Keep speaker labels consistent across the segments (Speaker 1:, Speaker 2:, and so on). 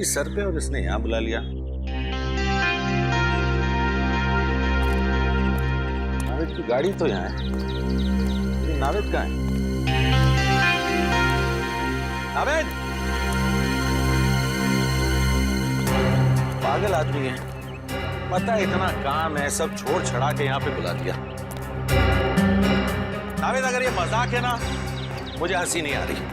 Speaker 1: गोली सर पे और इसने यहां बुला लिया। नावेद की गाड़ी तो यहाँ है, लेकिन नावेद कहाँ है? नावेद! पागल आदमी है, पता है इतना काम है, सब छोड़ छड़ा के यहाँ पे बुला दिया। नावेद, अगर ये मजाक है ना, मुझे हंसी नहीं आ रही।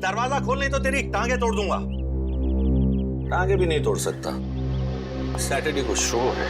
Speaker 1: दरवाजा खोल, नहीं तो तेरी टांगे तोड़ दूंगा। टांगे भी नहीं तोड़ सकता, सैटरडे को शो है।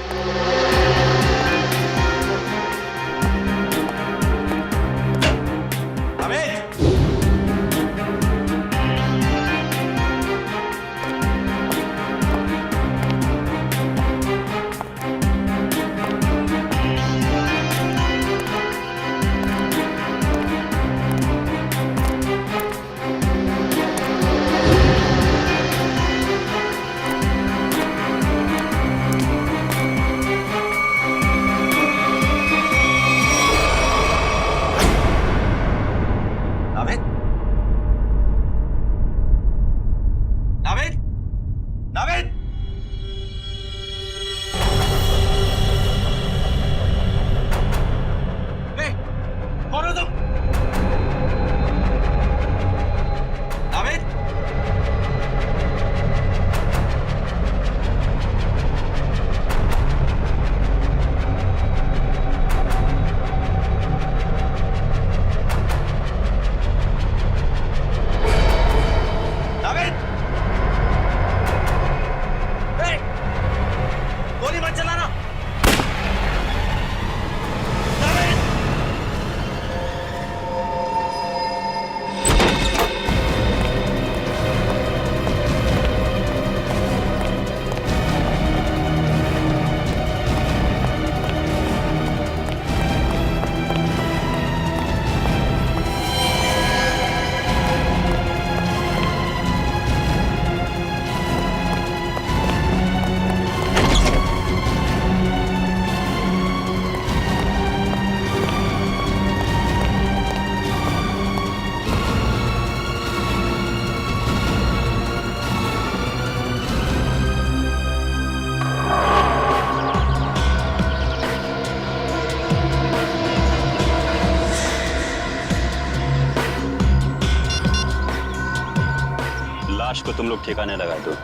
Speaker 2: लाश को तुम लोग ठिकाने लगा दो।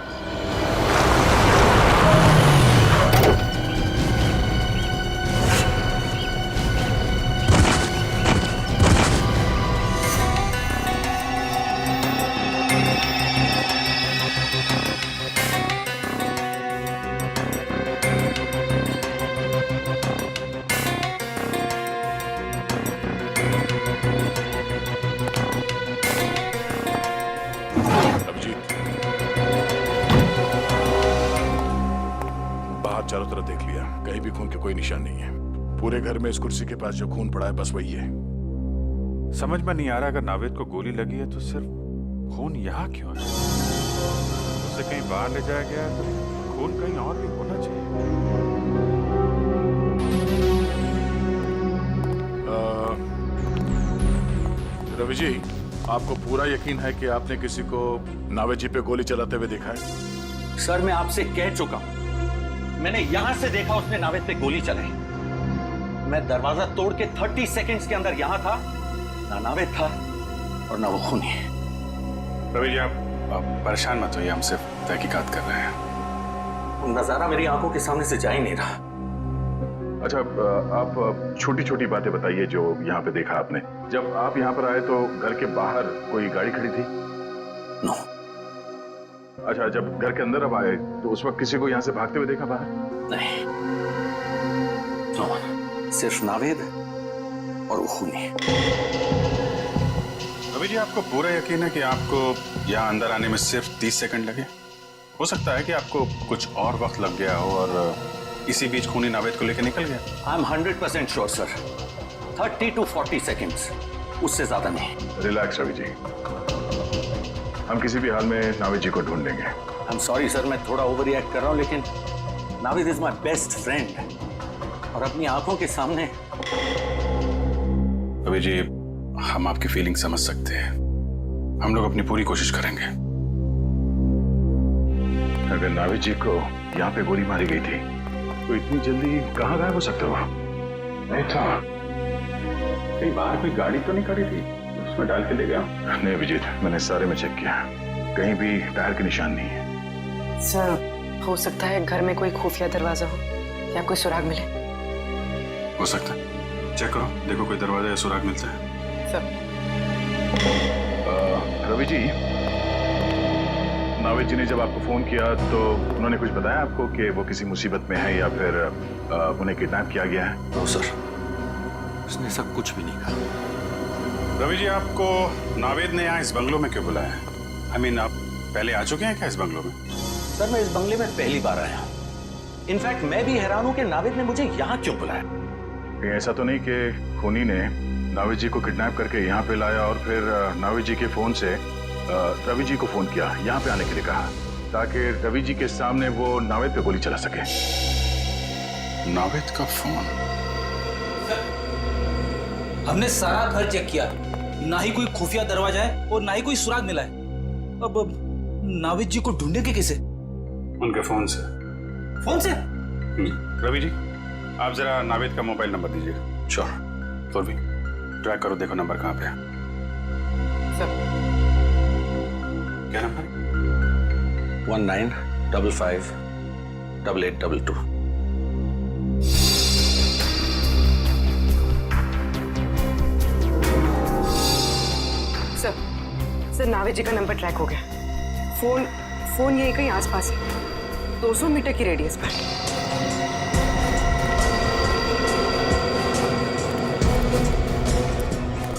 Speaker 3: चारों तरफ देख लिया, कहीं भी खून के कोई निशान नहीं है। पूरे घर में इस कुर्सी के पास जो खून पड़ा है बस वही है।
Speaker 4: समझ में नहीं आ रहा, अगर नावेद को गोली लगी है तो सिर्फ खून यहाँ क्यों है? उसे कहीं बाहर ले जाया गया तो खून कहीं और भी होना चाहिए।
Speaker 3: रवि जी, आपको पूरा यकीन है कि आपने किसी को नावेद जी पे गोली चलाते हुए देखा है?
Speaker 1: सर, मैं आपसे कह चुका हूं, मैंने यहां से देखा उसने नावेद पे गोली चलाई। मैं दरवाजा तोड़ के 30 सेकंड्स के अंदर यहां था, ना नावेद था और ना वो खूनी।
Speaker 4: रवि जी, आप परेशान मत होइए, हम सिर्फ तहकीकात कर रहे हैं।
Speaker 1: वो नजारा मेरी आंखों के सामने से जा ही नहीं रहा।
Speaker 3: अच्छा, आप छोटी छोटी बातें बताइए जो यहाँ पे देखा आपने। जब आप यहाँ पर आए तो घर के बाहर कोई गाड़ी खड़ी थी?
Speaker 1: नो।
Speaker 3: अच्छा, जब घर के अंदर अब आए तो उस वक्त किसी को यहाँ से भागते हुए देखा बाहर?
Speaker 1: नहीं, नो, सिर्फ नावेद और वो खूनी।
Speaker 4: रवि जी, आपको पूरा यकीन है कि आपको यहाँ अंदर आने में सिर्फ 30 सेकंड लगे? हो सकता है कि आपको कुछ और वक्त लग गया हो और इसी बीच खूनी नावेद को लेकर निकल गया।
Speaker 1: I am 100% sure sir, 30 to 40 seconds, उससे ज्यादा नहीं।
Speaker 3: रिलैक्स रवि जी, हम किसी भी हाल में नावेद जी को ढूंढ लेंगे।
Speaker 1: आई एम सॉरी सर, मैं थोड़ा ओवर रिएक्ट कर रहा हूं, लेकिन Navid is my best friend और अपनी आंखों के सामने।
Speaker 4: अभी जी, हम आपकी फीलिंग समझ सकते हैं। हम लोग अपनी पूरी कोशिश करेंगे।
Speaker 3: अगर नाविद जी को यहाँ पे गोली मारी गई थी तो इतनी जल्दी कहाँ गायब हो सकते हो? नहीं था,
Speaker 4: कहीं बाहर कोई गाड़ी तो नहीं खड़ी थी उसमें डाल के ले गया?
Speaker 3: नहीं अभिजीत, मैंने सारे में चेक किया, कहीं भी टायर के निशान नहीं है।
Speaker 2: सर, हो सकता है घर में कोई खुफिया दरवाजा हो या कोई सुराग मिले।
Speaker 4: हो सकता है, चेक करो, देखो कोई दरवाजा या सुराग मिलता है।
Speaker 2: सर,
Speaker 3: रवि जी, नाविद जी ने जब आपको फोन किया तो उन्होंने कुछ बताया आपको कि वो किसी मुसीबत में है या फिर उन्हें किडनैप किया गया है?
Speaker 1: नो सर, उसने सब कुछ भी नहीं कहा।
Speaker 4: रवि जी, आपको नावेद ने यहाँ इस बंगलों में क्यों बुलाया? I mean, आप पहले आ चुके हैं क्या इस बंगलों में?
Speaker 1: सर, मैं इस बंगले में पहली बार आया हूँ। इनफैक्ट मैं भी हैरान हूँ कि नाविद ने मुझे यहाँ क्यों बुलाया।
Speaker 3: कहीं ऐसा तो नहीं कि खूनी ने नाविद जी को किडनैप करके यहाँ पे लाया और फिर नाविद जी के फोन से रवि जी को फोन किया, यहाँ पे आने के लिए कहा, ताकि रवि जी के सामने वो नाविद पे गोली चला सके?
Speaker 4: नाविद का फोन?
Speaker 5: हमने सारा घर चेक किया, ना ही कोई खुफिया दरवाजा है और ना ही कोई सुराग मिला है। अब नाविद जी को ढूंढेंगे कैसे?
Speaker 4: उनके फोन से।
Speaker 5: फोन से?
Speaker 4: रवि जी, आप जरा नाविद का मोबाइल नंबर दीजिएगा। श्योर। तो भी ट्रैक करो, देखो नंबर कहाँ पे है।
Speaker 2: सर,
Speaker 4: क्या नंबर?
Speaker 1: 19558822।
Speaker 2: सर, नाविद जी का नंबर ट्रैक हो गया। फोन यहीं कहीं आसपास है, 200 मीटर की रेडियस पर।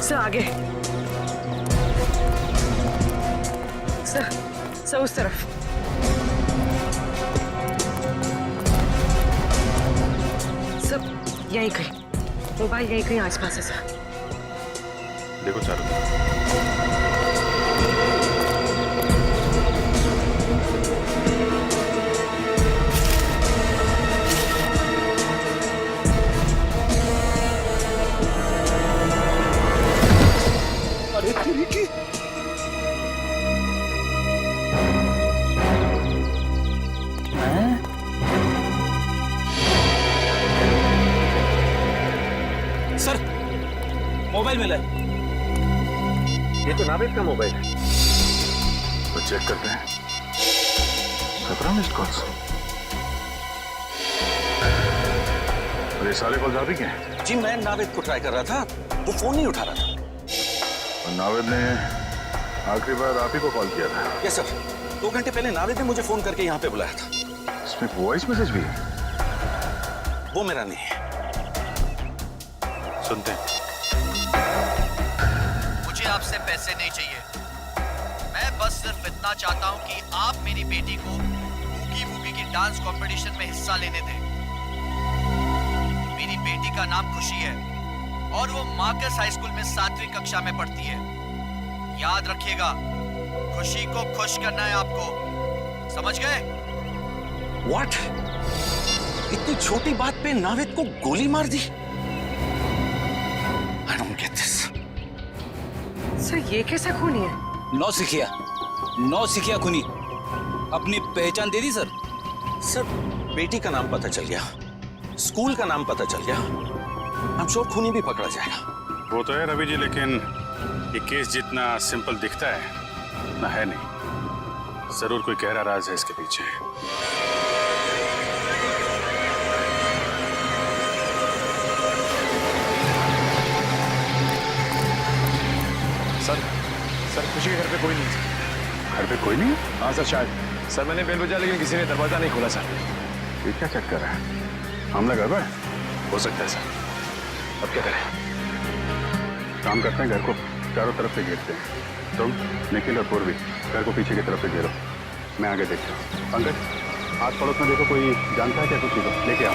Speaker 2: सर, आगे। सर, उस तरफ। सर, यहीं कहीं, मोबाइल यहीं कहीं आसपास है सर।
Speaker 4: देखो चारों तरफ।
Speaker 5: अरे तेरी की! सर, मोबाइल मिला है।
Speaker 1: ये तो नाविद का मोबाइल है।
Speaker 3: तो चेक करते हैं। 17 मिस्ड कॉल्स। और ये सारे कॉल्स आप ही के हैं?
Speaker 1: जी, मैं नाविद को ट्राई कर रहा था, वो फोन नहीं उठा रहा था।
Speaker 3: और नाविद ने आखिरी बार आप ही को कॉल किया था?
Speaker 1: यस सर, 2 घंटे पहले नाविद ने मुझे फोन करके यहाँ पे बुलाया था।
Speaker 3: इसमें वॉइस मैसेज भी है?
Speaker 1: वो मेरा नहीं है।
Speaker 4: सुनते हैं।
Speaker 6: मुझे आपसे पैसे नहीं चाहिए, मैं बस सिर्फ इतना चाहता हूं कि आप मेरी बेटी को बूगी बूगी की डांस कंपटीशन में हिस्सा लेने दें। मेरी बेटी का नाम खुशी है और वो मार्कस हाई स्कूल में 7वीं कक्षा में पढ़ती है। याद रखिएगा, खुशी को खुश करना है आपको, समझ गए?
Speaker 1: What? इतनी छोटी बात पे नाविद को गोली मार दी? I don't get this.
Speaker 2: Sir, ये कैसा खूनी है?
Speaker 5: नौसिखिया खूनी। अपनी पहचान दे दी सर?
Speaker 1: सर, बेटी का नाम पता चल गया, स्कूल का नाम पता चल गया, I'm sure खूनी भी पकड़ा जाएगा।
Speaker 4: वो तो है रवि जी, लेकिन ये केस जितना सिंपल दिखता है उतना है नहीं। जरूर कोई गहरा राज है इसके पीछे।
Speaker 7: सर, खुशी के घर पे कोई नहीं है।
Speaker 3: घर पे कोई नहीं है?
Speaker 7: हाँ सर, शायद। सर, मैंने बेल बजा लेकिन किसी ने दरवाजा नहीं खोला सर।
Speaker 3: ये क्या चेक कर रहा है? हमला गड़बड़
Speaker 4: हो सकता है सर।
Speaker 3: अब क्या करें?
Speaker 4: काम करते हैं, घर को चारों तरफ से घेरते हैं। तुम, निखिल और पूर्वी घर को पीछे की तरफ से घेरो, मैं आगे देखता हूँ। पंकज, आस पड़ोस में देखो, कोई जानता है क्या खुशी को? लेके आओ।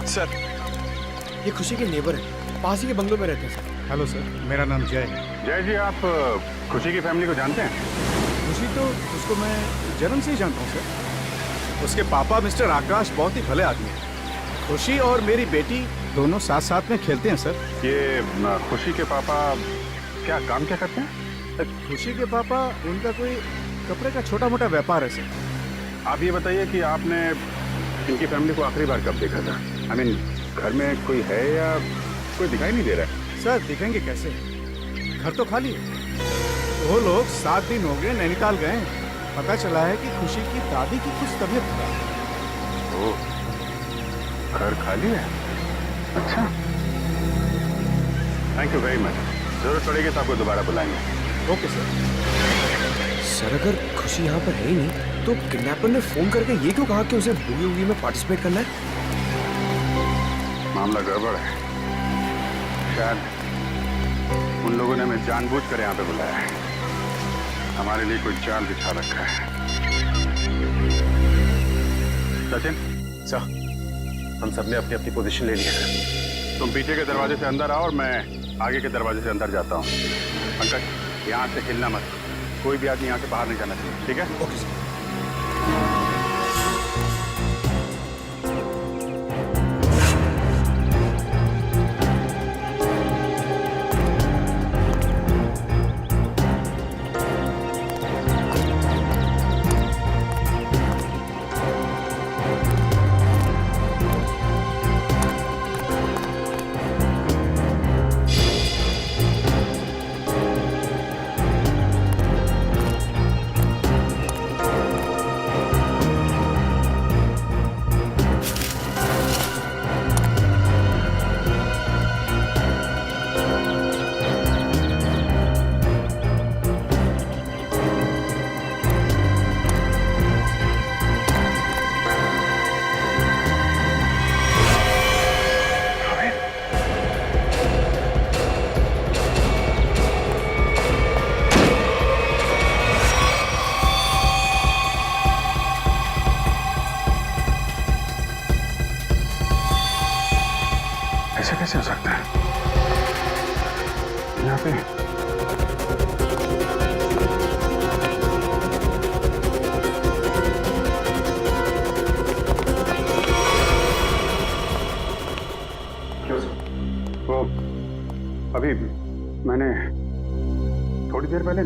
Speaker 7: सर,
Speaker 8: ये खुशी के नेबर है, पास ही के बंगलों में रहते हैं सर।
Speaker 4: हेलो सर, मेरा नाम जय है। जय जी, आप खुशी की फैमिली को जानते हैं?
Speaker 8: खुशी तो उसको मैं जन्म से ही जानता हूँ सर। उसके पापा मिस्टर आकाश बहुत ही भले आदमी हैं। खुशी और मेरी बेटी दोनों साथ साथ में खेलते हैं सर।
Speaker 4: ये खुशी के पापा क्या काम क्या करते हैं?
Speaker 8: खुशी के पापा, उनका कोई कपड़े का छोटा मोटा व्यापार है सर।
Speaker 4: आप ये बताइए कि आपने इनकी फैमिली को आखिरी बार कब देखा था? आई मीन, घर में कोई है या कोई दिखाई नहीं दे रहा है?
Speaker 8: सर दिखेंगे कैसे, घर तो खाली है। वो लोग 7 दिन हो गए नैनीताल गए हैं। पता चला है कि खुशी की दादी की कुछ तबीयत खराब है।
Speaker 4: ओह, घर खाली है? अच्छा, थैंक यू वेरी मच। जरूरत पड़ेगी तो आपको दोबारा बुलाएंगे।
Speaker 8: Okay sir.
Speaker 9: सर अगर खुशी यहाँ पर है ही नहीं तो किडनैपर ने फोन करके ये क्यों कहा कि उसे बूगी वूगी में पार्टिसिपेट करना है?
Speaker 4: मामला गड़बड़ है। शायद उन लोगों ने हमें जानबूझकर यहाँ पे बुलाया है। हमारे लिए कोई जाल बिछा रखा है। सचिन
Speaker 7: सर, हम सब ने अपनी अपनी पोजीशन ले ली है सर।
Speaker 4: तुम पीछे के दरवाजे से अंदर आओ और मैं आगे के दरवाजे से अंदर जाता हूँ। पंकज, यहाँ से हिलना मत। कोई भी आदमी यहाँ से बाहर नहीं जाना चाहिए, ठीक है?
Speaker 8: Okay sir.
Speaker 4: ऐसा कैसे हो सकता है? यहाँ पे वो अभी मैंने थोड़ी देर पहले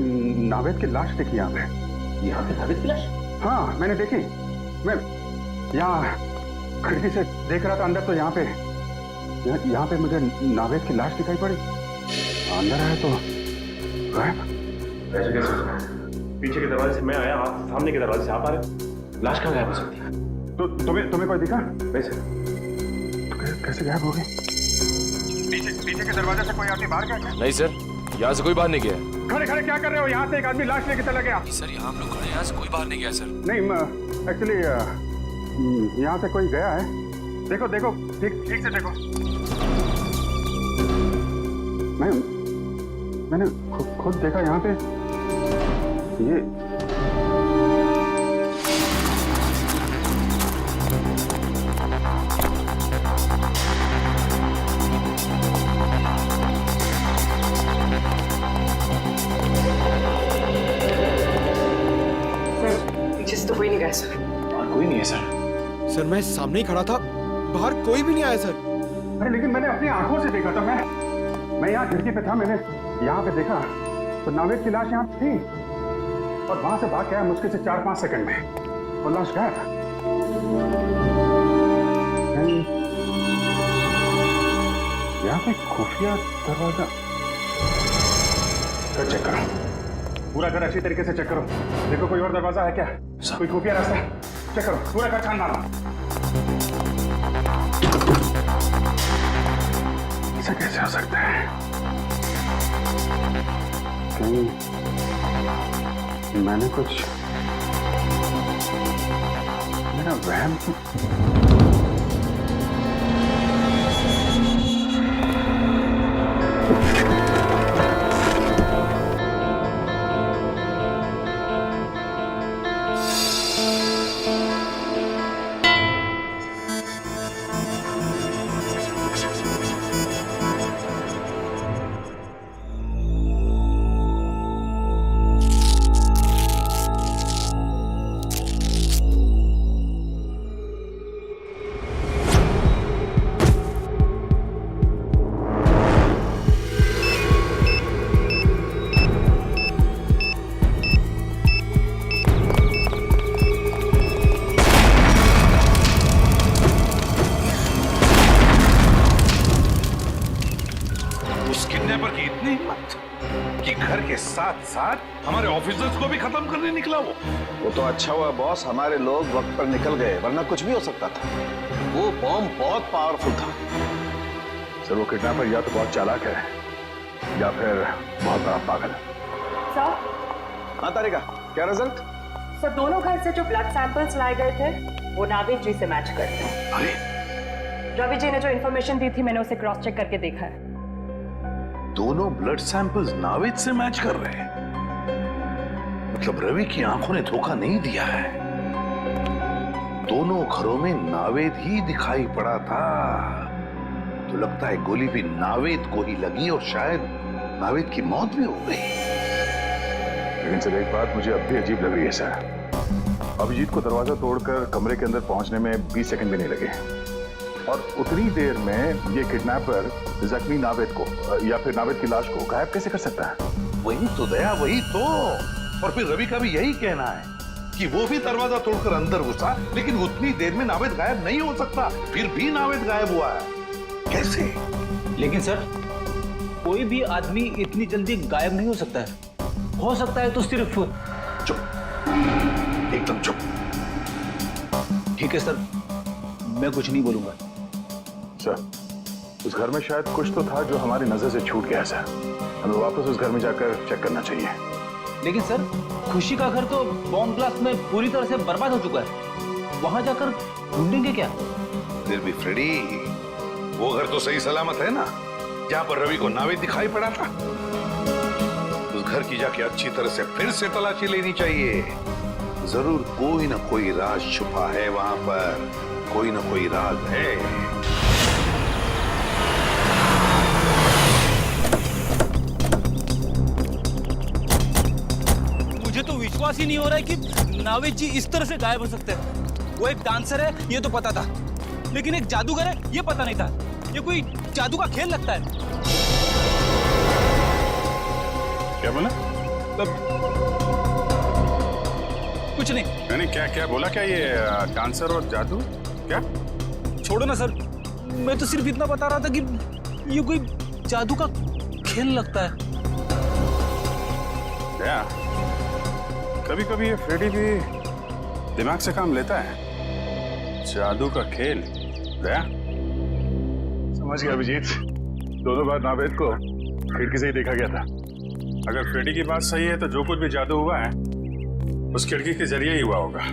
Speaker 4: नावेद की लाश देखी यहाँ पे।
Speaker 1: यहाँ पे नावेद की लाश?
Speaker 4: हाँ, मैंने देखी। मैं यहाँ खिड़की से देख रहा था अंदर, तो यहाँ पे मुझे नावेद की लाश दिखाई पड़ी। अंदर आया तो गायब।
Speaker 7: ऐसे कैसे हो सकता है? पीछे के दरवाजे से मैं आया, आप सामने के दरवाजे से आप आ रहे। लाश कहाँ गायब हो सकती है?
Speaker 4: तो तुम्हें कोई दिखा?
Speaker 7: वैसे
Speaker 4: तो कैसे गायब हो गई? पीछे के दरवाजे से कोई आदमी बाहर गया?
Speaker 7: नहीं सर, यहाँ से कोई बाहर नहीं गया।
Speaker 4: खड़े खड़े क्या कर रहे हो? यहाँ से एक आदमी लाश लेके चला गया।
Speaker 7: सर यहाँ हम लोग खड़े, यहाँ से कोई बाहर नहीं गया सर।
Speaker 4: नहीं, एक्चुअली यहाँ से कोई गया है। देखो देखो, ठीक से देखो। मैंने खुद देखा यहाँ पे। ये
Speaker 2: पीछे से तो कोई नहीं गया सर।
Speaker 7: और कोई नहीं है सर।
Speaker 8: सर मैं सामने ही खड़ा था, बाहर कोई भी नहीं आया सर।
Speaker 4: अरे लेकिन मैंने अपनी आंखों से देखा था। मैं यहाँ खिड़की पे था, मैंने यहाँ पे देखा तो नावेद की लाश यहाँ थी और वहां से भाग गया मुश्किल से 4-5 सेकंड में और लाश गायब। यहाँ पे खुफिया दरवाजा चेक करो, पूरा घर अच्छी तरीके से चेक करो। देखो कोई और दरवाजा है क्या, कोई खुफिया रास्ता? चेक करो, पूरा घर छान मारो। ऐसा कैसे हो सकता है? कहीं मैंने कुछ मेरा वहम
Speaker 10: साथ हमारे ऑफिसर्स को भी खत्म करने निकला वो
Speaker 11: तो अच्छा हुआ बॉस, हमारे लोग वक्त पर निकल गए, वरना कुछ भी हो सकता था। वो बॉम्ब बहुत पावरफुल था।
Speaker 3: सर वो किडनैपर या तो बहुत चालाक है या फिर बहुत बड़ा पागल।
Speaker 2: सर
Speaker 11: हाँ तारिका, क्या रिजल्ट?
Speaker 2: सर दोनों घर से जो ब्लड सैंपल्स लाए गए थे वो नाविद जी से मैच करते हैं।
Speaker 10: अरे
Speaker 2: रवि जी ने जो इन्फॉर्मेशन दी थी मैंने उसे क्रॉस चेक करके देखा है।
Speaker 10: दोनों ब्लड सैंपल्स नावेद से मैच कर रहे हैं। मतलब रवि की आंखों ने धोखा नहीं दिया है। दोनों घरों में नावेद ही दिखाई पड़ा था। तो लगता है गोली भी नावेद को ही लगी और शायद नावेद की मौत भी हो गई।
Speaker 3: लेकिन सर एक बात मुझे अब भी अजीब लग रही है सर। अभिजीत को दरवाजा तोड़कर कमरे के अंदर पहुंचने में 20 सेकंड भी नहीं लगे और उतनी देर में ये किडनैपर जख्मी नावेद को या फिर नावेद की लाश को गायब कैसे कर सकता है?
Speaker 10: वही तो दया, वही तो। और फिर रवि का भी यही कहना है कि वो भी दरवाजा तोड़कर अंदर घुसा, लेकिन उतनी देर में नावेद गायब नहीं हो सकता। फिर भी नावेद गायब हुआ है, कैसे?
Speaker 5: लेकिन सर कोई भी आदमी इतनी जल्दी गायब नहीं हो सकता है। हो सकता है तो सिर्फ
Speaker 10: चुप, एकदम चुप।
Speaker 5: ठीक है सर, मैं कुछ नहीं बोलूंगा।
Speaker 3: सर उस घर में शायद कुछ तो था जो हमारी नजर से छूट गया सर। हमें वापस उस घर में जाकर चेक करना चाहिए।
Speaker 5: लेकिन सर खुशी का घर तो बॉम्ब ब्लास्ट में पूरी तरह से बर्बाद हो चुका है। वहां जाकर ढूंढेंगे क्या?
Speaker 10: फिर भी फ्रेडी, वो घर तो सही सलामत है ना, जहां पर रवि को नावेद दिखाई पड़ा था। उस घर की जाके अच्छी तरह से फिर से तलाशी लेनी चाहिए। जरूर कोई ना कोई राज छुपा है वहां पर, कोई ना कोई राज है।
Speaker 5: मुझे तो विश्वास ही नहीं हो रहा है कि नावेद जी इस तरह से गायब हो सकते हैं। वो एक डांसर है ये तो पता था, लेकिन एक जादूगर है ये पता नहीं था। ये कोई जादू का खेल लगता है।
Speaker 3: क्या बोला?
Speaker 5: कुछ नहीं।
Speaker 3: नहीं क्या क्या बोला? क्या ये डांसर और जादू? क्या?
Speaker 5: छोड़ो ना सर, मैं तो सिर्फ इतना बता रहा था कि ये कोई जादू का खेल लगता है।
Speaker 3: दया, कभी कभी ये फ्रेडी भी दिमाग से काम लेता है। जादू का खेल? दया समझ गया अभिजीत। दोनों बार नावेद को खिड़की से ही देखा गया था। अगर फ्रेडी की बात सही है तो जो कुछ भी जादू हुआ है उस खिड़की के जरिए ही हुआ होगा।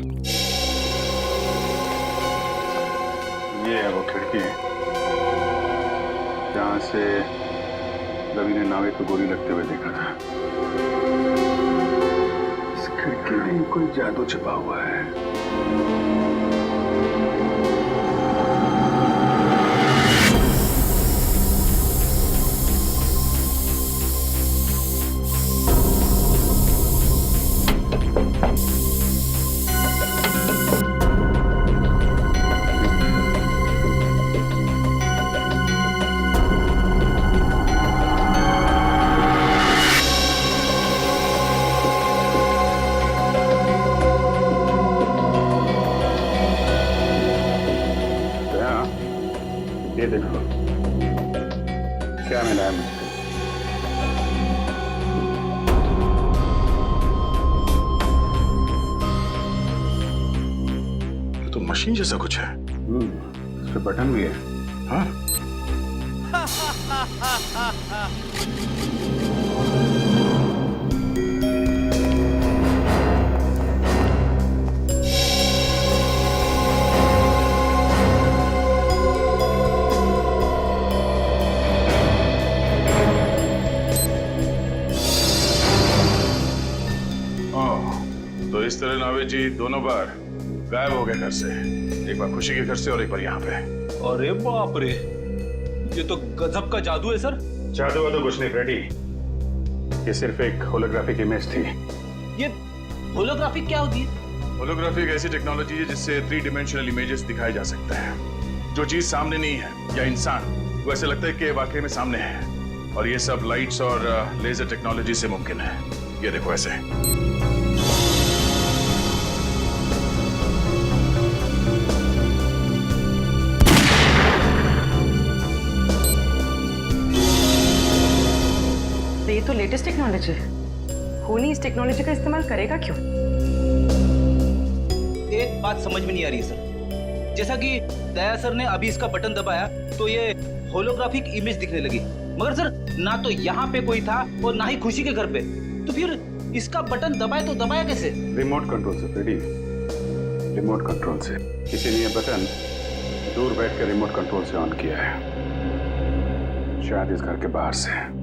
Speaker 3: ये है वो खिड़की जहां से रवि ने नावेद को गोली लगते हुए देखा था। इस खिड़की में ही कोई जादू छिपा हुआ है। ये देखो क्या मिला है मुझे। ये तो मशीन जैसा कुछ है। इस पे बटन भी है। हाँ तो इस तरह नावेद जी दोनों बार गायब हो गए घर से। एक बार खुशी के घर से और एक बार यहाँ पे।
Speaker 5: अरे बाप रे, ये तो गजब का जादू है सर।
Speaker 3: जादू वादू कुछ नहीं फ्रेडी, ये सिर्फ एक होलोग्राफिक इमेज थी।
Speaker 5: ये होलोग्राफिक क्या होती है?
Speaker 3: होलोग्राफी एक ऐसी टेक्नोलॉजी है जिससे 3 डायमेंशनल इमेजेस दिखाए जा सकते हैं। जो चीज सामने नहीं है या इंसान, वो ऐसे लगता है कि वाकई में सामने है। और ये सब लाइट्स और लेजर टेक्नोलॉजी से मुमकिन है। ये देखो ऐसे।
Speaker 2: ये तो लेटेस्ट टेक्नोलॉजी है। खूनी इस टेक्नोलॉजी का इस्तेमाल करेगा क्यों?
Speaker 5: एक बात समझ में नहीं आ रही है सर। जैसा कि दया सर ने अभी इसका बटन दबाया तो ये होलोग्राफिक इमेज दिखने लगी, मगर सर ना तो यहाँ पे कोई था और ना ही खुशी के घर पे, तो फिर इसका बटन दबाए तो दबाया कैसे?
Speaker 4: रिमोट कंट्रोल से फ्रेडी, रिमोट कंट्रोल से। किसी ने यह बटन दूर बैठ कर रिमोट कंट्रोल से ऑन किया है, शायद इस घर के बाहर से।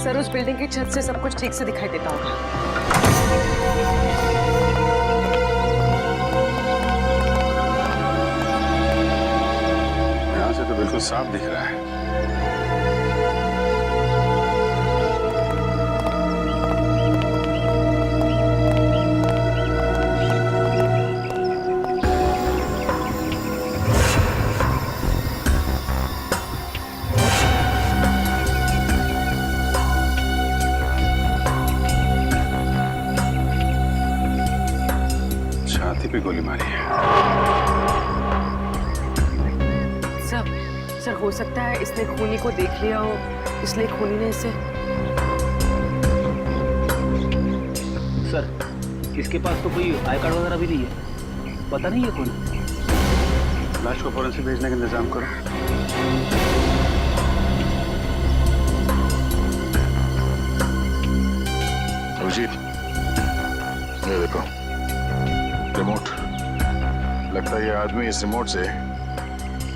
Speaker 2: सर उस बिल्डिंग की छत से सब कुछ ठीक से दिखाई देता होगा।
Speaker 4: यहां से तो बिल्कुल साफ दिख रहा है। पे गोली मारी है।
Speaker 2: सर हो सकता है इसने खूनी को देख लिया हो, इसलिए खूनी ने इसे।
Speaker 5: सर इसके पास तो कोई आई कार्ड वगैरह भी नहीं है, पता नहीं है कौन।
Speaker 4: लाश को फौरन भेजने का इंतजाम करो।
Speaker 3: अभिजीत, ये देखो रिमोट। लगता है ये आदमी इस रिमोट से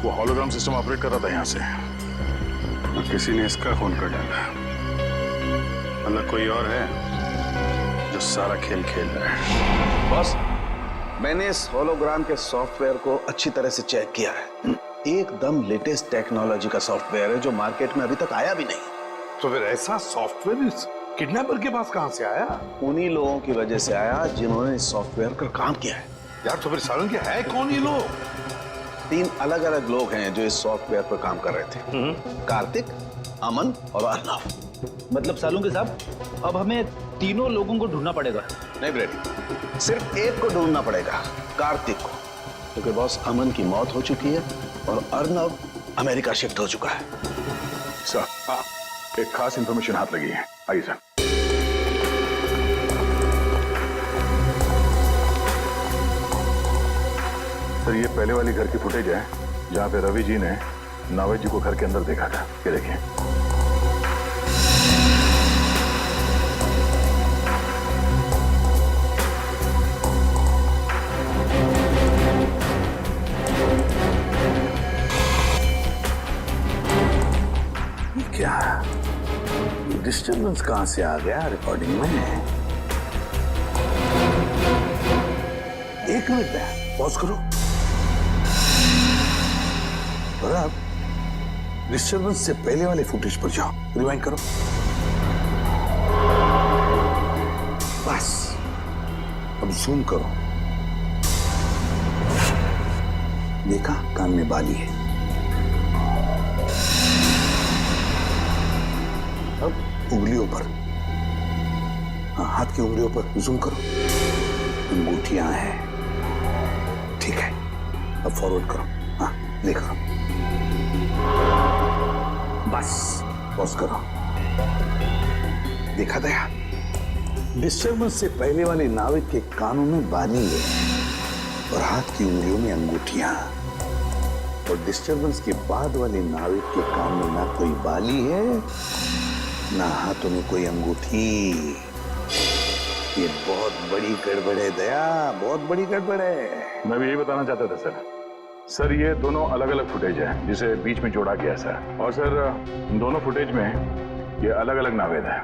Speaker 3: वो हॉलोग्राम सिस्टम ऑपरेट कर रहा था यहाँ से।
Speaker 4: और किसी ने इसका खून कर डाला, मतलब कोई और है जो सारा खेल खेल रहा है।
Speaker 11: बॉस, मैंने इस होलोग्राम के सॉफ्टवेयर को अच्छी तरह से चेक किया है। एकदम लेटेस्ट टेक्नोलॉजी का सॉफ्टवेयर है जो मार्केट में अभी तक आया भी नहीं।
Speaker 10: तो फिर ऐसा सॉफ्टवेयर इस किडनैपर के पास कहां से आया?
Speaker 11: उन्हीं लोगों की वजह से आया जिन्होंने इस सॉफ्टवेयर पर काम किया है।
Speaker 10: यार तो फिर सालन के है कौन ये लोग?
Speaker 11: 3 अलग अलग लोग हैं जो इस सॉफ्टवेयर पर काम कर रहे थे। कार्तिक, अमन और अर्नव।
Speaker 5: मतलब सालू के साहब, अब हमें तीनों लोगों को ढूंढना पड़ेगा।
Speaker 11: नहीं ब्रेडी, सिर्फ एक को ढूंढना पड़ेगा, कार्तिक को, क्योंकि बॉस अमन की मौत हो चुकी है और अर्नव अमेरिका शिफ्ट हो चुका है।
Speaker 3: सर एक खास इंफॉर्मेशन हाथ लगी है, आइए सर। सर ये पहले वाली घर की फुटेज है जहां पे रवि जी ने नावेद जी को घर के अंदर देखा था। ये देखिए।
Speaker 10: क्या डिस्टर्बेंस कहां से आ गया रिकॉर्डिंग में? एक मिनट पॉज करो और अब डिस्टर्बेंस से पहले वाले फुटेज पर जाओ, रिवाइंड करो। बस अब जूम करो। देखा कान में बाली है। अब उंगलियों पर, हाँ हाथ की उंगलियों पर जूम करो। अंगूठियां हैं, ठीक है। अब फॉरवर्ड करो, हाँ देखो। बस पॉज करो। देखा दया, डिस्टर्बेंस से पहले वाले नाविक के कानों में बाली है और हाथ की उंगलियों में अंगूठियां, और डिस्टर्बेंस के बाद वाले नाविक के कान में ना कोई बाली है ना हाथों में कोई अंगूठी। ये बहुत बड़ी गड़बड़ है दया, बहुत बड़ी गड़बड़ है।
Speaker 3: मैं भी यही बताना चाहता था सर। सर ये दोनों अलग अलग फुटेज है जिसे बीच में जोड़ा गया सर। और सर दोनों फुटेज में ये अलग अलग नावेद है।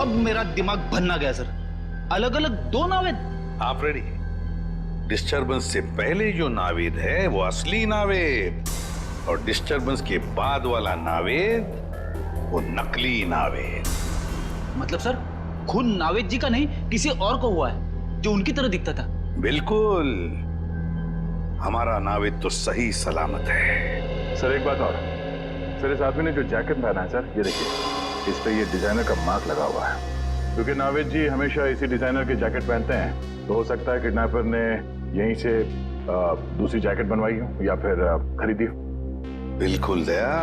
Speaker 5: अब मेरा दिमाग भन्ना गया सर। अलग अलग 2 नावेद?
Speaker 10: आप रेडी? डिस्टर्बेंस से पहले जो नावेद है वो असली नावेद, और डिस्टर्बेंस के बाद वाला नावेद वो नकली नावेद।
Speaker 5: मतलब सर खून नावेद जी का नहीं किसी और को हुआ है जो उनकी तरह दिखता था?
Speaker 10: बिल्कुल, हमारा नावेद तो सही सलामत है।
Speaker 3: सर एक बात और, सर इस आदमी ने जो जैकेट पहना है सर, ये देखिए, इस पे ये डिजाइनर का मार्क लगा हुआ है। क्योंकि नावेद जी हमेशा इसी डिजाइनर के जैकेट पहनते हैं, तो हो सकता है किडनैपर ने यहीं से दूसरी जैकेट बनवाई हो या फिर खरीदी हो।
Speaker 10: बिल्कुल दया,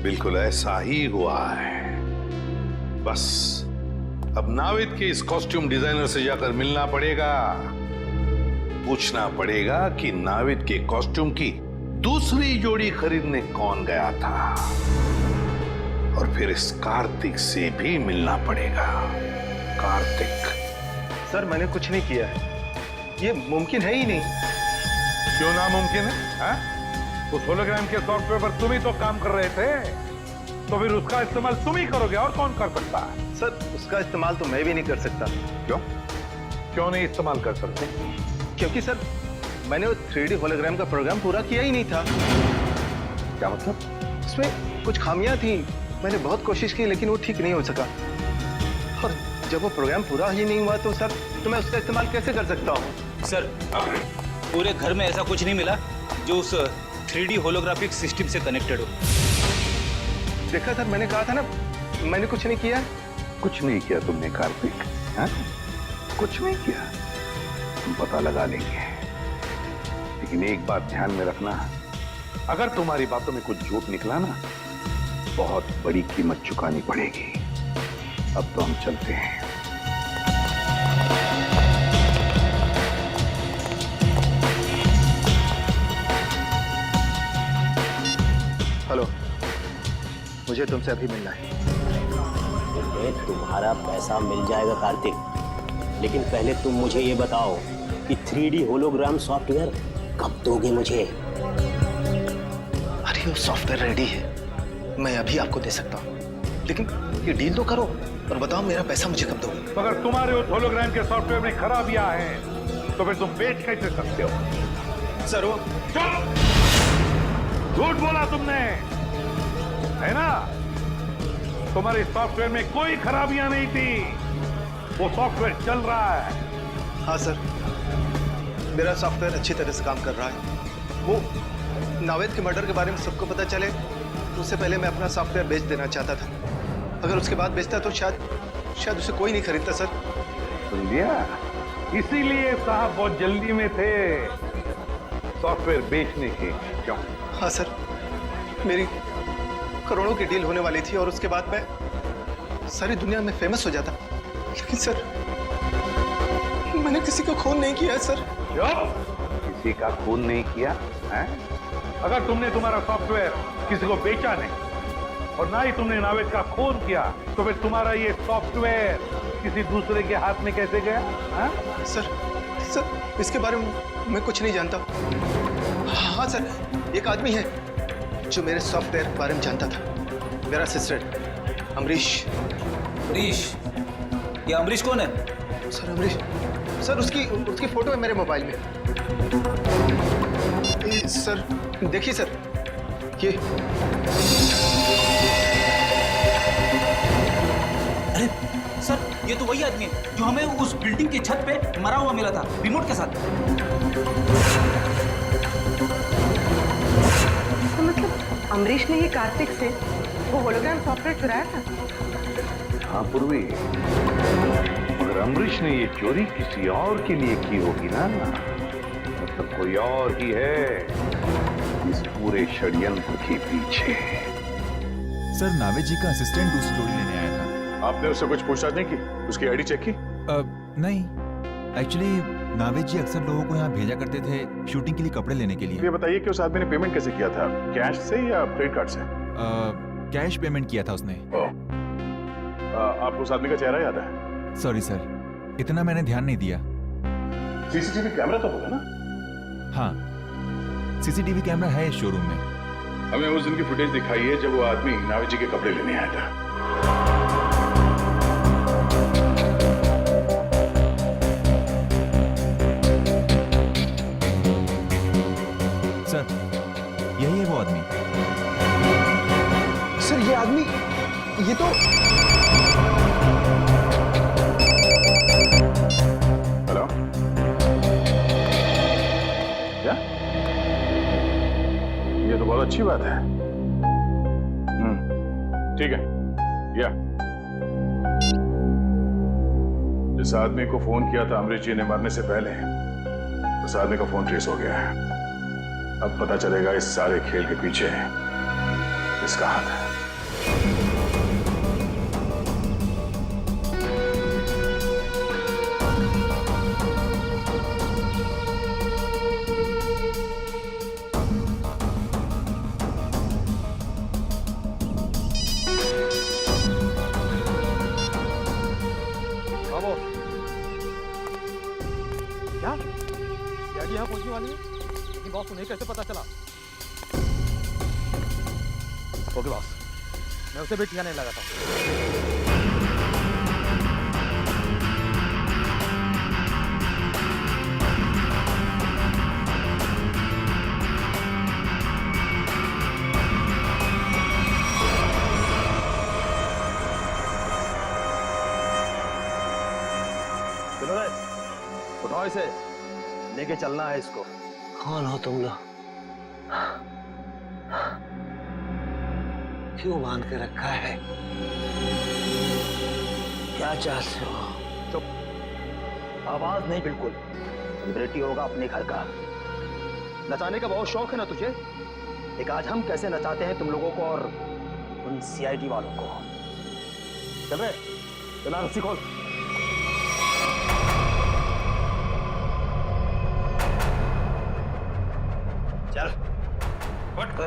Speaker 10: बिल्कुल ऐसा ही हुआ है। बस अब नाविद के इस कॉस्ट्यूम डिजाइनर से जाकर मिलना पड़ेगा, पूछना पड़ेगा कि नाविद के कॉस्ट्यूम की दूसरी जोड़ी खरीदने कौन गया था, और फिर इस कार्तिक से भी मिलना पड़ेगा। कार्तिक,
Speaker 7: सर मैंने कुछ नहीं किया है, ये मुमकिन है ही नहीं।
Speaker 10: क्यों नामुमकिन है, हा? उस होलोग्राम के सॉफ्टवेयर पर तुम ही तो काम कर रहे थे, तो फिर उसका इस्तेमाल तुम ही करोगे, और कौन कर सकता है?
Speaker 7: सर उसका इस्तेमाल तो मैं भी नहीं कर सकता।
Speaker 10: क्यों क्यों नहीं इस्तेमाल कर सकते?
Speaker 7: क्योंकि सर मैंने वो 3D होलोग्राम का प्रोग्राम पूरा किया ही नहीं था।
Speaker 10: क्या मतलब?
Speaker 7: उसमें कुछ खामियां थी, मैंने बहुत कोशिश की लेकिन वो ठीक नहीं हो सका, और जब वो प्रोग्राम पूरा ही नहीं हुआ तो सर तो मैं उसका इस्तेमाल कैसे कर सकता हूँ?
Speaker 5: सर पूरे घर में ऐसा कुछ नहीं मिला जो उस 3D होलोग्राफिक सिस्टम से कनेक्टेड हो।
Speaker 7: देखा सर, मैंने कहा था ना मैंने कुछ नहीं किया।
Speaker 10: कुछ नहीं किया तुमने कार्तिक, हा? कुछ नहीं किया, हम पता लगा लेंगे। लेकिन एक बात ध्यान में रखना, अगर तुम्हारी बातों में कुछ झूठ निकला ना, बहुत बड़ी कीमत चुकानी पड़ेगी। अब तो हम चलते हैं।
Speaker 7: हेलो, मुझे तुमसे अभी मिलना है।
Speaker 12: तुम्हारा पैसा मिल जाएगा कार्तिक, लेकिन पहले तुम मुझे ये बताओ कि 3D होलोग्राम सॉफ्टवेयर कब दोगे मुझे?
Speaker 7: अरे वो सॉफ्टवेयर रेडी है, मैं अभी आपको दे सकता हूँ, लेकिन ये डील तो करो और बताओ मेरा पैसा मुझे कब दोगे?
Speaker 10: मगर तुम्हारे उस होलोग्राम के सॉफ्टवेयर में खराबियां हैं, तो फिर तुम बेच कैसे सकते हो?
Speaker 7: सर वो
Speaker 10: चुप! झूठ बोला तुमने, है ना? तुम्हारे सॉफ्टवेयर में कोई खराबियां नहीं थी, वो सॉफ्टवेयर चल रहा है।
Speaker 7: हाँ सर, मेरा सॉफ्टवेयर अच्छी तरह से काम कर रहा है। वो नावेद के मर्डर के बारे में सबको पता चले उससे पहले मैं अपना सॉफ्टवेयर बेच देना चाहता था। अगर उसके बाद बेचता तो शायद उसे कोई नहीं खरीदता सर।
Speaker 10: सुन लिया? इसीलिए साहब बहुत जल्दी में थे सॉफ्टवेयर बेचने के। क्यों?
Speaker 7: हाँ सर, मेरी करोड़ों की डील होने वाली थी और उसके बाद मैं सारी दुनिया में फेमस हो जाता, लेकिन सर मैंने किसी का खून नहीं किया है सर।
Speaker 10: किसी का खून नहीं किया है? अगर तुमने तुम्हारा सॉफ्टवेयर किसी को बेचा नहीं और ना ही तुमने नावेद का खून किया, तो फिर तुम्हारा ये सॉफ्टवेयर किसी दूसरे के हाथ में कैसे गया? है?
Speaker 7: सर इसके बारे में मैं कुछ नहीं जानता। हाँ सर, एक आदमी है जो मेरे सॉफ्टवेयर के बारे में जानता था, मेरा असिस्टेंट अमरीश।
Speaker 5: अमरीश? ये अमरीश कौन है?
Speaker 7: सर अमरीश, सर उसकी फोटो है मेरे मोबाइल में। सर देखिए सर, ये
Speaker 5: अरे सर, ये तो वही आदमी है जो हमें उस बिल्डिंग की छत पे मरा हुआ मिला था, रिमोट के साथ।
Speaker 2: तो मतलब अमरीश ने ये कार्तिक से वो होलोग्राम सॉफ्टवेयर चुराया था?
Speaker 10: हाँ पूर्वी, मगर अमरीश ने ये चोरी किसी और के लिए की होगी ना, मतलब कोई और ही है इस पूरे षड्यंत्र के पीछे।
Speaker 13: सर नावेद जी का असिस्टेंट दूसरी जोड़ी लेने आया था।
Speaker 3: आपने उससे कुछ पूछताछ नहीं की? उसकी आईडी चेक की?
Speaker 13: नहीं, एक्चुअली नावेद जी अक्सर लोगों को यहाँ भेजा करते थे शूटिंग के लिए कपड़े लेने के लिए।
Speaker 3: ये बताइए कि उस आदमी ने पेमेंट कैसे किया था, कैश से या क्रेडिट कार्ड से?
Speaker 13: कैश पेमेंट किया था उसने।
Speaker 3: आपको उस आदमी का चेहरा याद है?
Speaker 13: सॉरी सर, इतना मैंने ध्यान नहीं दिया।
Speaker 3: सीसीटीवी कैमरा तो होगा ना?
Speaker 13: हाँ, सीसीटीवी कैमरा है इस शोरूम में।
Speaker 3: हमें उस दिन की फुटेज दिखाइए जब वो आदमी नावेद जी के कपड़े लेने आया था।
Speaker 13: सर यही है वो आदमी।
Speaker 7: सर ये आदमी, ये तो
Speaker 3: हेलो, क्या? ये तो बहुत अच्छी बात है। ठीक है, या जिस आदमी को फोन किया था अमरीश जी ने मरने से पहले, उस आदमी का फोन ट्रेस हो गया है। अब पता चलेगा इस सारे खेल के पीछे किसका हाथ है।
Speaker 8: क्या यार यहाँ पहुंचने वाली है, लेकिन बॉस उन्हें कैसे पता चला? ओके बॉस, मैं उसे भी ठिकाने लगाता हूँ।
Speaker 11: उठाओ इसे, लेके चलना है इसको।
Speaker 12: कौन हो तुम लोग? क्यों बांध के रखा है? क्या चाहते हो?
Speaker 11: चुप, आवाज नहीं बिल्कुल। सेलिब्रिटी होगा अपने घर का। नचाने का बहुत शौक है ना तुझे? एक आज हम कैसे नचाते हैं तुम लोगों को और उन सीआईडी वालों को। चल रहे, चला रस्सी खोल। चल उठ।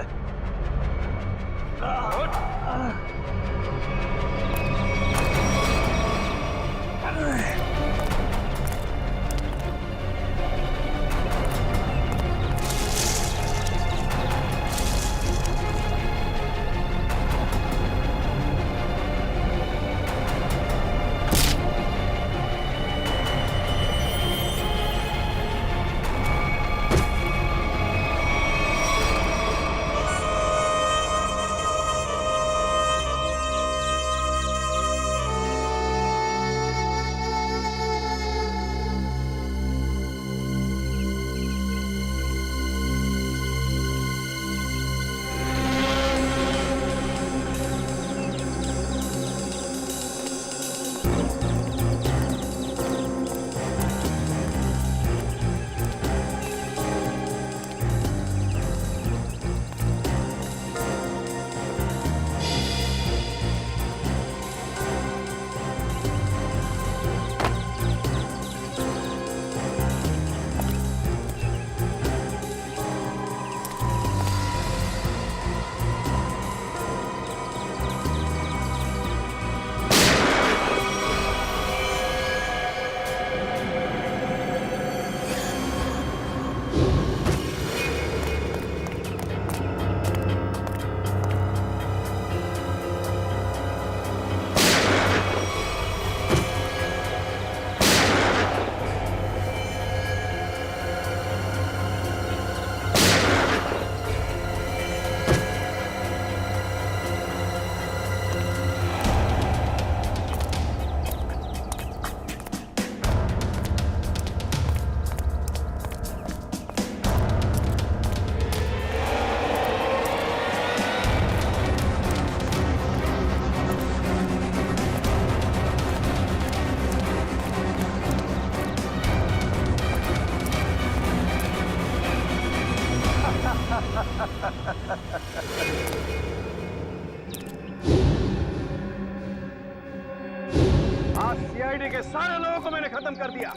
Speaker 8: आज सीआईडी के सारे लोगों को मैंने खत्म कर दिया।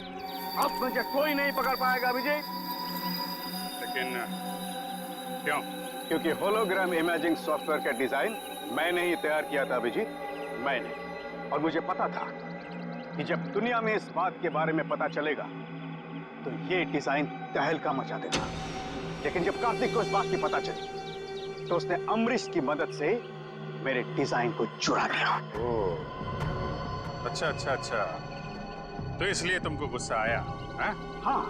Speaker 8: अब मुझे कोई नहीं पकड़ पाएगा अभिजीत। लेकिन क्यों? क्योंकि होलोग्राम इमेजिंग सॉफ्टवेयर का डिजाइन मैंने ही तैयार किया था अभिजीत, मैंने। और मुझे पता था कि जब दुनिया में इस बात के बारे में पता चलेगा तो ये डिजाइन तहलका मचा देगा। लेकिन जब कार्तिक को इस बात की पता चली तो उसने अमरीश की मदद से मेरे डिजाइन को चुरा लिया।
Speaker 3: अच्छा अच्छा अच्छा, तो इसलिए तुमको गुस्सा आया?
Speaker 8: हाँ,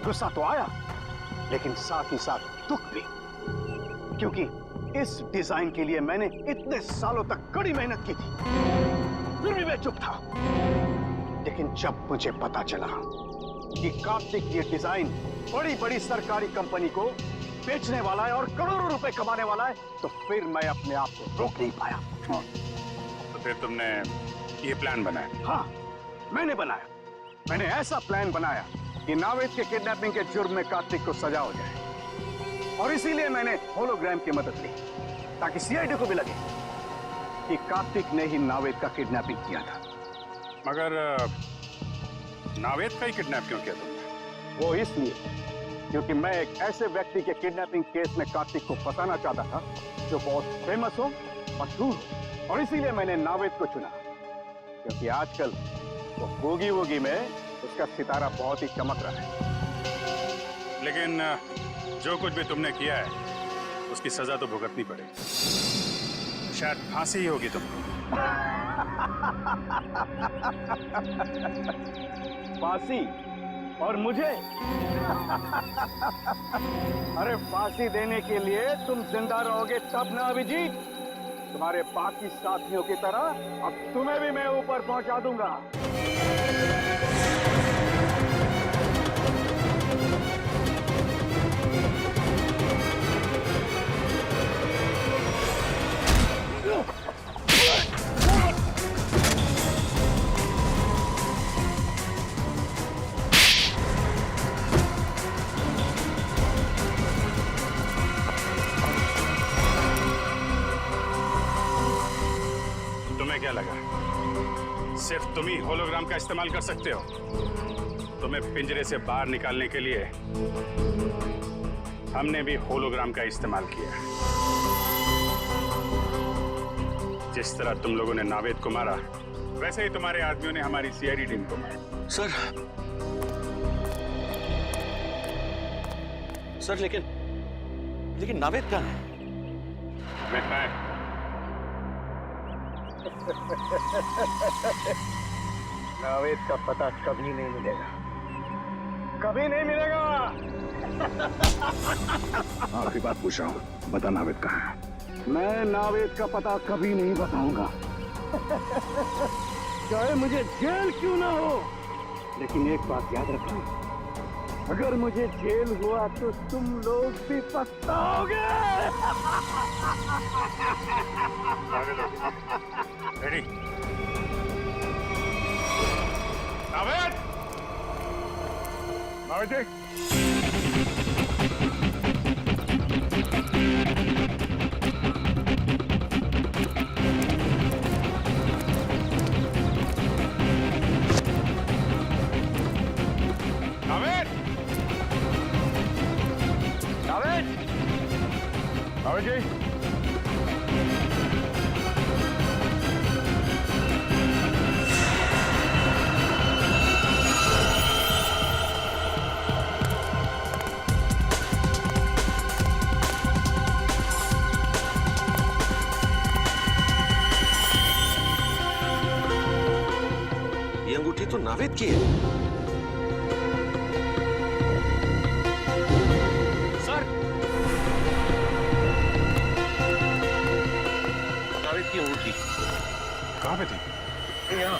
Speaker 8: गुस्सा तो आया, लेकिन साथ ही साथ दुख भी, क्योंकि इस डिजाइन के लिए मैंने इतने सालों तक कड़ी मेहनत की थी, फिर भी मैं चुप था। लेकिन जब मुझे पता चला कि कार्तिक ये डिजाइन बड़ी बड़ी सरकारी कंपनी को बेचने वाला है और करोड़ों रुपए कमाने वाला है, तो फिर मैं अपने आप को रोक नहीं पाया।
Speaker 4: तो फिर तुमने ये प्लान बनाया?
Speaker 8: हाँ, मैंने बनाया। मैंने ऐसा प्लान बनाया कि नावेद के किडनैपिंग के जुर्म में कार्तिक को सजा हो जाए, और इसीलिए मैंने होलोग्राम की मदद ली, ताकि सीआईडी को भी लगे कि कार्तिक ने ही नावेद का किडनैपिंग किया था।
Speaker 4: मगर नावेद का ही किडनैप क्यों किया तुमने?
Speaker 8: वो इसलिए क्योंकि मैं एक ऐसे व्यक्ति के किडनैपिंग केस में कार्तिक को फंसाना चाहता था जो बहुत फेमस हो, मशहूर हो, और इसीलिए मैंने नावेद को चुना, क्योंकि आजकल वो बूगी वूगी में उसका सितारा बहुत ही चमक रहा है।
Speaker 4: लेकिन जो कुछ भी तुमने किया है उसकी सजा तो भुगतनी पड़ेगी, शायद फांसी ही होगी तुमको।
Speaker 8: फांसी? और मुझे? अरे फांसी देने के लिए तुम जिंदा रहोगे तब ना अभिजीत। तुम्हारे बाकी साथियों की तरह अब तुम्हें भी मैं ऊपर पहुंचा दूंगा।
Speaker 4: तुम्हें क्या लगा सिर्फ तुम ही होलोग्राम का इस्तेमाल कर सकते हो? तुम्हें पिंजरे से बाहर निकालने के लिए हमने भी होलोग्राम का इस्तेमाल किया। जिस तरह तुम लोगों ने नावेद को मारा, वैसे ही तुम्हारे आदमियों ने हमारी सीआईडी टीम को मारा।
Speaker 1: सर लेकिन नावेद कहाँ है?
Speaker 4: मैं
Speaker 8: नावेद का पता कभी नहीं मिलेगा, कभी नहीं मिलेगा।
Speaker 3: आखिरी बात पूछ रहा हूँ, बता नावेद कहाँ है?
Speaker 8: मैं नावेद का पता कभी नहीं बताऊंगा, चाहे मुझे जेल क्यों ना हो। लेकिन एक बात याद रखना, अगर मुझे जेल हुआ तो तुम लोग भी पछताओगे।
Speaker 4: रेडी? नावेद! नावेद जी! नावेद! नावेद! नावेद जी!
Speaker 1: ये अंगूठी तो नावेद की है। सर, नावेद की अंगूठी
Speaker 4: कहाँ पे थी?
Speaker 1: यहाँ।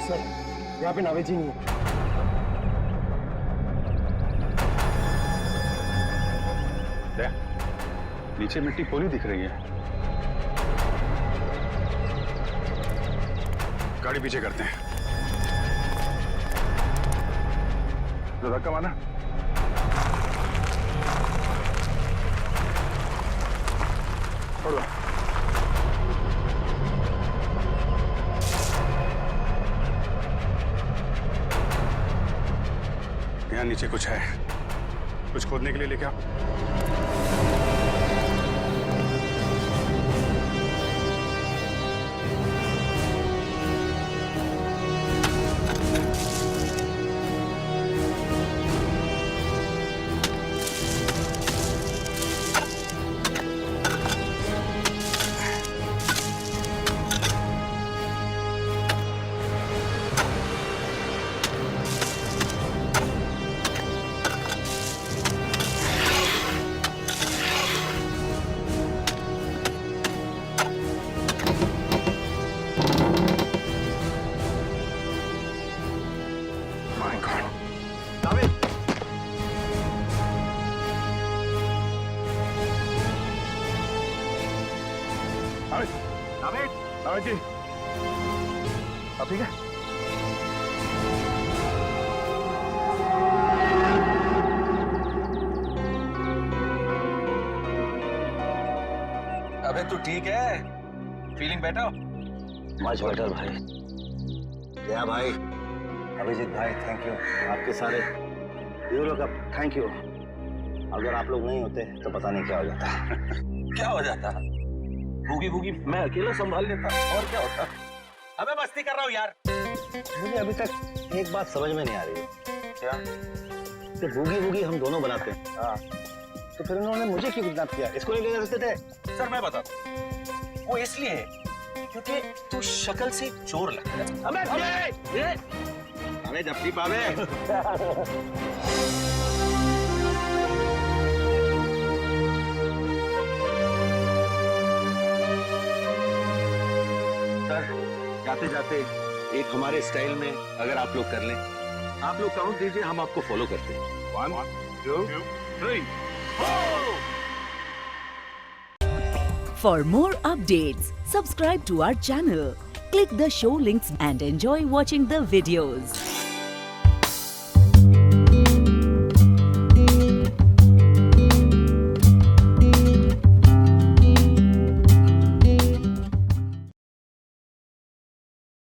Speaker 9: सर, यहाँ पे नावेद जी नहीं है।
Speaker 4: नीचे मिट्टी पोली दिख रही है। गाड़ी पीछे करते हैं। तो धक्का मारना। छोड़ दो। यहाँ नीचे कुछ है, कुछ खोदने के लिए लेके आओ।
Speaker 3: नावेद जी, अब ठीक है?
Speaker 1: अबे तू ठीक है? Feeling better?
Speaker 11: मच बेटर भाई। जया भाई, अभिजीत भाई, थैंक यू। आपके सारे यू लोग, थैंक यू। अगर आप लोग नहीं होते तो पता नहीं क्या हो जाता।
Speaker 1: क्या हो जाता? भूगी भूगी मैं अकेला संभाल लेता, और क्या होता? अबे मस्ती कर रहा हूँ यार।
Speaker 11: मुझे अभी तक एक बात समझ में नहीं आ रही है।
Speaker 1: क्या?
Speaker 11: कि बूगी वूगी हम दोनों बनाते हैं। हाँ। तो फिर उन्होंने मुझे क्यों किडनैप किया? इसको नहीं ले जा सकते थे?
Speaker 1: सर मैं बताता हूँ, वो इसलिए है क्योंकि तू शक्ल से चोर लगता है।
Speaker 11: अबे जब पावे।
Speaker 1: सर जाते जाते एक हमारे स्टाइल में अगर आप लोग कर लें, आप लोग काउंट दीजिए, हम आपको फॉलो करते हैं।
Speaker 3: 1 2 3
Speaker 14: For more updates, subscribe to our channel, click the show links and enjoy watching the videos.